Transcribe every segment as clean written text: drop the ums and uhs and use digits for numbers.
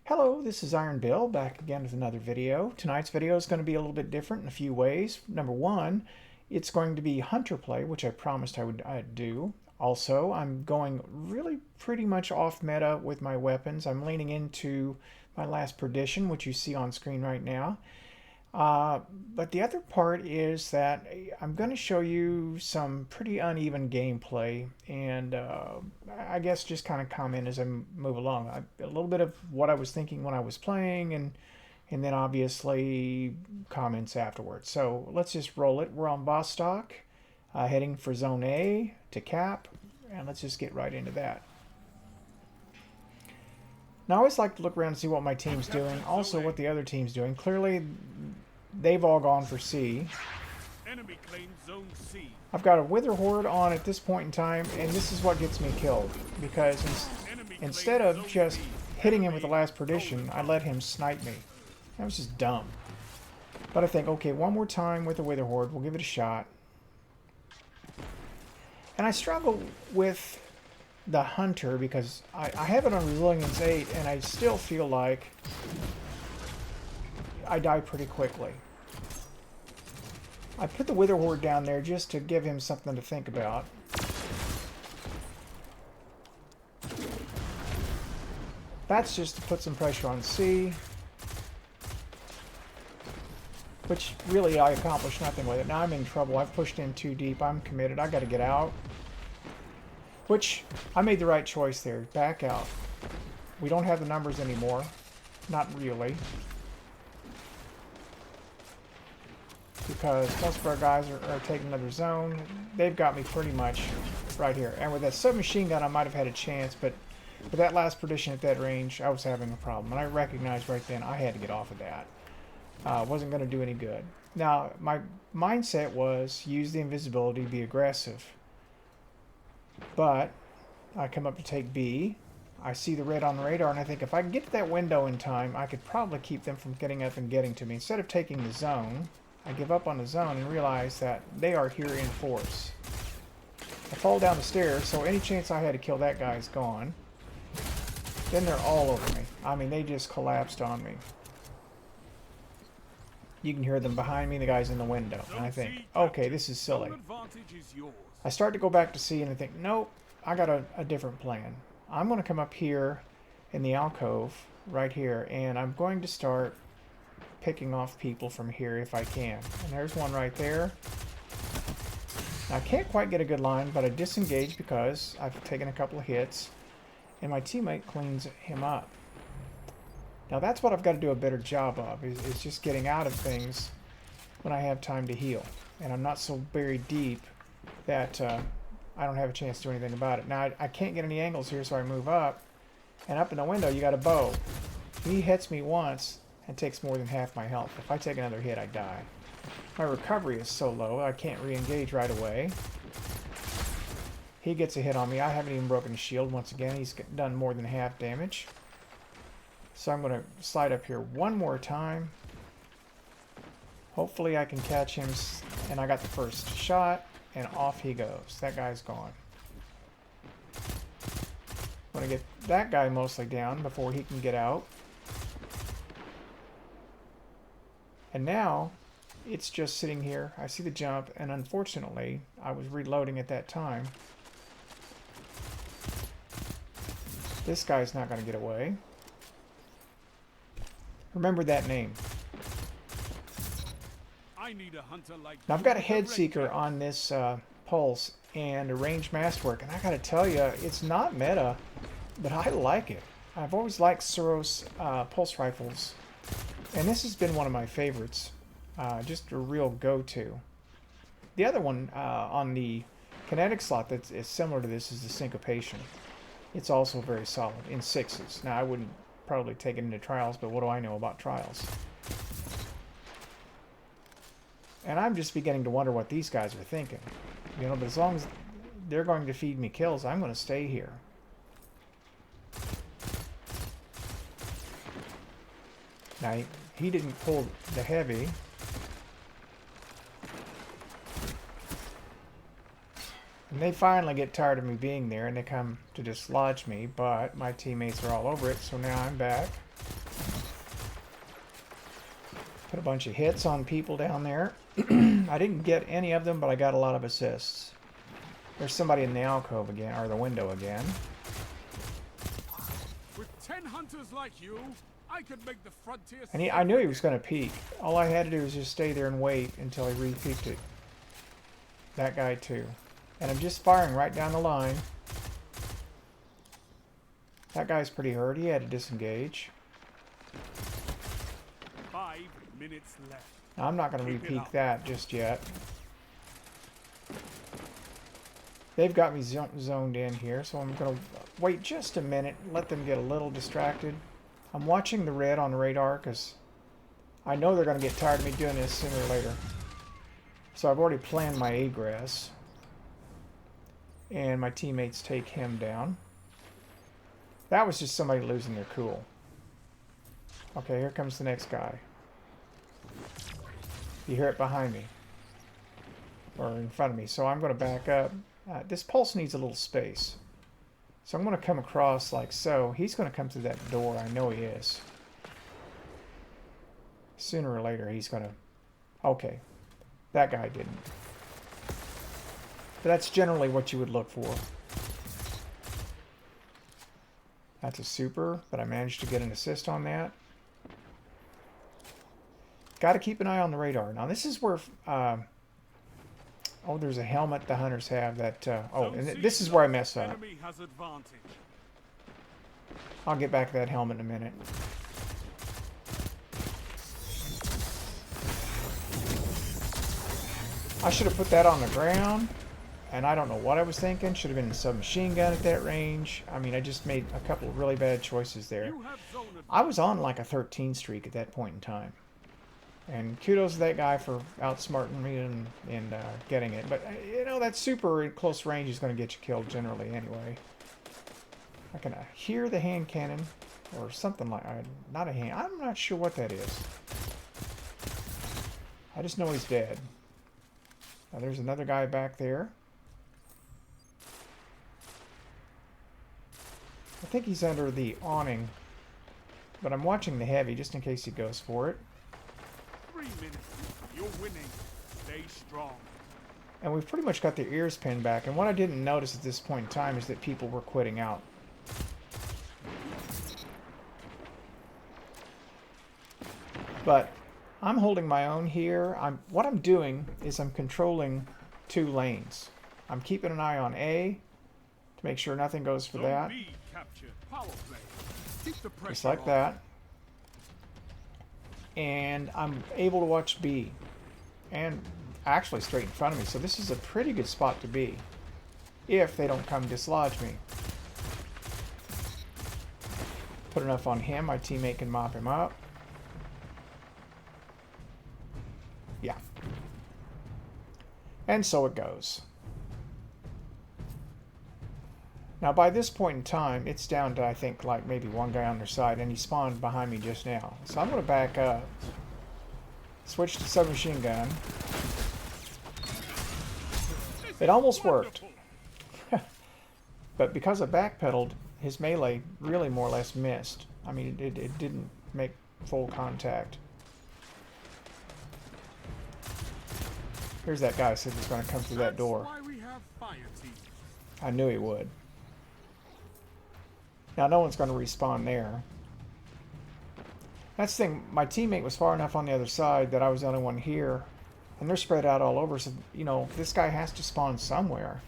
Hello, this is Iron Bill back again with another video. Tonight's video is going to be a little bit different in a few ways. Number one, it's going to be hunter play, which I promised I'd do. Also, I'm going really pretty much off meta with my weapons. I'm leaning into my last perdition, which you see on screen right now. But the other part is that I'm going to show you some pretty uneven gameplay and I guess just kind of comment as I move along. A little bit of what I was thinking when I was playing and then obviously comments afterwards. So let's just roll it. We're on Vostok, heading for Zone A to cap, and let's just get right into that. Now, I always like to look around and see what my team's doing, also what the other team's doing. Clearly, they've all gone for C. Enemy claims Zone C. I've got a Wither Horde on at this point in time, and this is what gets me killed. Because instead of just hitting him with the last perdition, I let him snipe me. That was just dumb. But I think, okay, one more time with the Wither Horde, we'll give it a shot. And I struggle with the Hunter because I have it on Resilience 8 and I still feel like I die pretty quickly. I put the Wither Horde down there just to give him something to think about. That's just to put some pressure on C, which really I accomplished nothing with it. Now I'm in trouble. I've pushed in too deep. I'm committed. I got to get out. Which, I made the right choice there. Back out. We don't have the numbers anymore. Not really. Because most of our guys are taking another zone. They've got me pretty much right here. And with that submachine gun, I might have had a chance, but with that last perdition at that range, I was having a problem. And I recognized right then I had to get off of that. Wasn't going to do any good. Now, my mindset was use the invisibility, be aggressive. But I come up to take B. I see the red on the radar, and I think if I can get to that window in time, I could probably keep them from getting up and getting to me. Instead of taking the zone, I give up on the zone and realize that they are here in force. I fall down the stairs, so any chance I had to kill that guy is gone. Then they're all over me. I mean, they just collapsed on me. You can hear them behind me, the guy's in the window. And I think, okay, this is silly. I start to go back to C and I think, nope, I got a different plan. I'm going to come up here in the alcove, right here, and I'm going to start picking off people from here if I can. And there's one right there. Now, I can't quite get a good line, but I disengage because I've taken a couple of hits, and my teammate cleans him up. Now, that's what I've got to do a better job of, is just getting out of things when I have time to heal. And I'm not so buried deep that I don't have a chance to do anything about it. Now, I can't get any angles here, so I move up. And up in the window, you got a bow. He hits me once and takes more than half my health. If I take another hit, I die. My recovery is so low, I can't re-engage right away. He gets a hit on me. I haven't even broken his shield. Once again, he's done more than half damage. So I'm going to slide up here one more time. Hopefully I can catch him, and I got the first shot. And off he goes. That guy's gone. I'm going to get that guy mostly down before he can get out. And now, it's just sitting here. I see the jump, and unfortunately, I was reloading at that time. This guy's not going to get away. Remember that name. Now I've got a head seeker on this pulse and a ranged masterwork, and I gotta tell you, it's not meta, but I like it. I've always liked Suros pulse rifles, and this has been one of my favorites. Just a real go-to. The other one on the kinetic slot that is similar to this is the syncopation. It's also very solid in 6s. Now I wouldn't probably take it into trials, but what do I know about trials? And I'm just beginning to wonder what these guys are thinking. You know, but as long as they're going to feed me kills, I'm going to stay here. Now, he didn't pull the heavy. And they finally get tired of me being there, and they come to dislodge me, but my teammates are all over it, so now I'm back. Put a bunch of hits on people down there. I didn't get any of them, but I got a lot of assists. There's somebody in the alcove again, or the window again. With 10 hunters like you, I could make the frontier. And I knew he was going to peek. All I had to do was just stay there and wait until he re-peeked it. That guy too. And I'm just firing right down the line. That guy's pretty hurt. He had to disengage. 5 minutes left. Now, I'm not going to re-peek that just yet. They've got me zoned in here, so I'm going to wait just a minute, let them get a little distracted. I'm watching the red on the radar because I know they're going to get tired of me doing this sooner or later. So I've already planned my egress. And my teammates take him down. That was just somebody losing their cool. Okay, here comes the next guy. You hear it behind me. Or in front of me. So I'm going to back up. This pulse needs a little space. So I'm going to come across like so. He's going to come through that door. I know he is. Sooner or later he's going to... Okay. That guy didn't. But that's generally what you would look for. That's a super, but I managed to get an assist on that. Got to keep an eye on the radar. Now this is where... oh, there's a helmet the hunters have that... oh, and this is where I mess up. I'll get back to that helmet in a minute. I should have put that on the ground. And I don't know what I was thinking. Should have been a submachine gun at that range. I mean, I just made a couple of really bad choices there. I was on like a 13 streak at that point in time. And kudos to that guy for outsmarting me and getting it. But, you know, that super in close range is going to get you killed generally anyway. I can hear the hand cannon or something like... not a hand. I'm not sure what that is. I just know he's dead. Now, there's another guy back there. I think he's under the awning. But I'm watching the heavy just in case he goes for it. 3 minutes. You're winning. Stay strong. And we've pretty much got their ears pinned back. And what I didn't notice at this point in time is that people were quitting out. But I'm holding my own here. What I'm doing is I'm controlling 2 lanes. I'm keeping an eye on A to make sure nothing goes for that. Just like that. And I'm able to watch B. And actually straight in front of me. So this is a pretty good spot to be. If they don't come dislodge me. Put enough on him, my teammate can mop him up. Yeah. And so it goes. Now by this point in time, it's down to I think like maybe one guy on their side, and he spawned behind me just now. So I'm going to back up. Switch to submachine gun. It almost worked. But because I backpedaled, his melee really more or less missed. I mean, it didn't make full contact. Here's that guy said he's going to come through that door. I knew he would. Now, no one's going to respawn there. That's the thing. My teammate was far enough on the other side that I was the only one here. And they're spread out all over. So, you know, this guy has to spawn somewhere.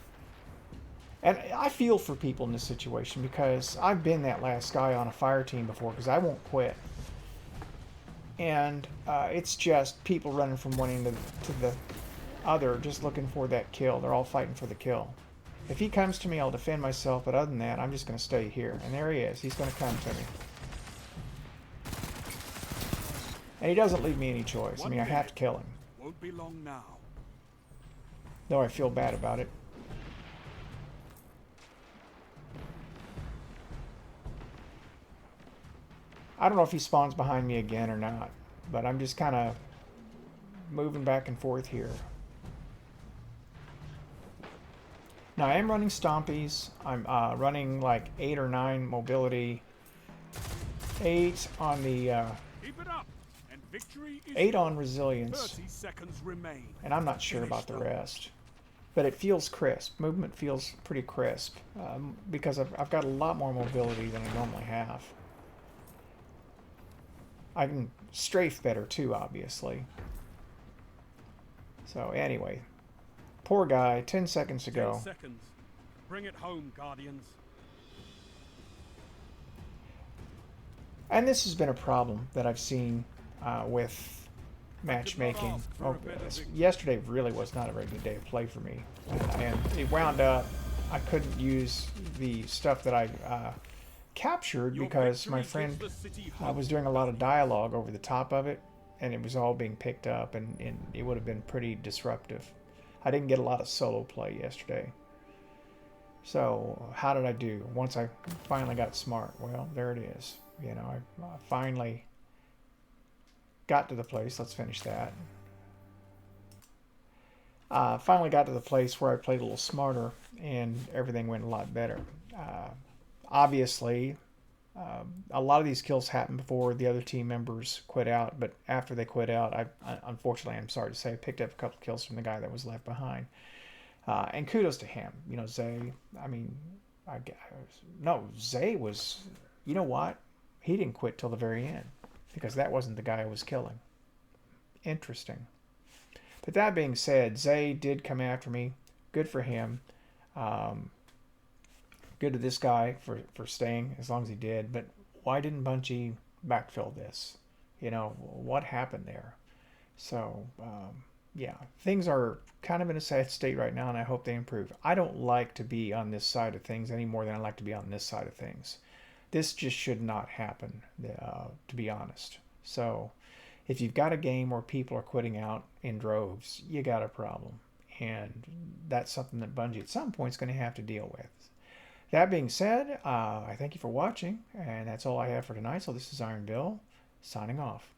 And I feel for people in this situation because I've been that last guy on a fire team before because I won't quit. And it's just people running from one end to the other just looking for that kill. They're all fighting for the kill. If he comes to me, I'll defend myself, but other than that, I'm just going to stay here. And there he is. He's going to come to me. And he doesn't leave me any choice. I mean, I have to kill him. Won't be long now. Though I feel bad about it. I don't know if he spawns behind me again or not, but I'm just kind of moving back and forth here. Now I am running stompies. I'm running like 8 or 9 mobility. 8 on the Keep it up and Victory is 8 on yours. resilience, 30 seconds remain. and I'm not sure about the rest. But it feels crisp. Movement feels pretty crisp because I've got a lot more mobility than I normally have. I can strafe better too, obviously. So anyway, poor guy, 10 seconds to 10 go. seconds. Bring it home, Guardians. And this has been a problem that I've seen with matchmaking. Oh, yesterday really was not a very good day of play for me. And it wound up, I couldn't use the stuff that I captured because my friend was doing a lot of dialogue over the top of it, and it was all being picked up, and it would have been pretty disruptive. I didn't get a lot of solo play yesterday. So how did I do once I finally got smart? Well, there it is. You know, I finally got to the place. Let's finish that. Finally got to the place where I played a little smarter and everything went a lot better. Obviously, a lot of these kills happened before the other team members quit out, but after they quit out, unfortunately, I'm sorry to say, I picked up a couple of kills from the guy that was left behind. And kudos to him. You know, Zay, I mean, Zay was, you know what? He didn't quit till the very end because that wasn't the guy I was killing. Interesting. But that being said, Zay did come after me. Good for him. Good to this guy for staying as long as he did. But why didn't Bungie backfill this? You know, what happened there? So, yeah, things are kind of in a sad state right now, and I hope they improve. I don't like to be on this side of things any more than I like to be on this side of things. This just should not happen, to be honest. So, if you've got a game where people are quitting out in droves, you got a problem. And that's something that Bungie at some point is going to have to deal with. That being said, I thank you for watching, and that's all I have for tonight. So this is Iron Bill, signing off.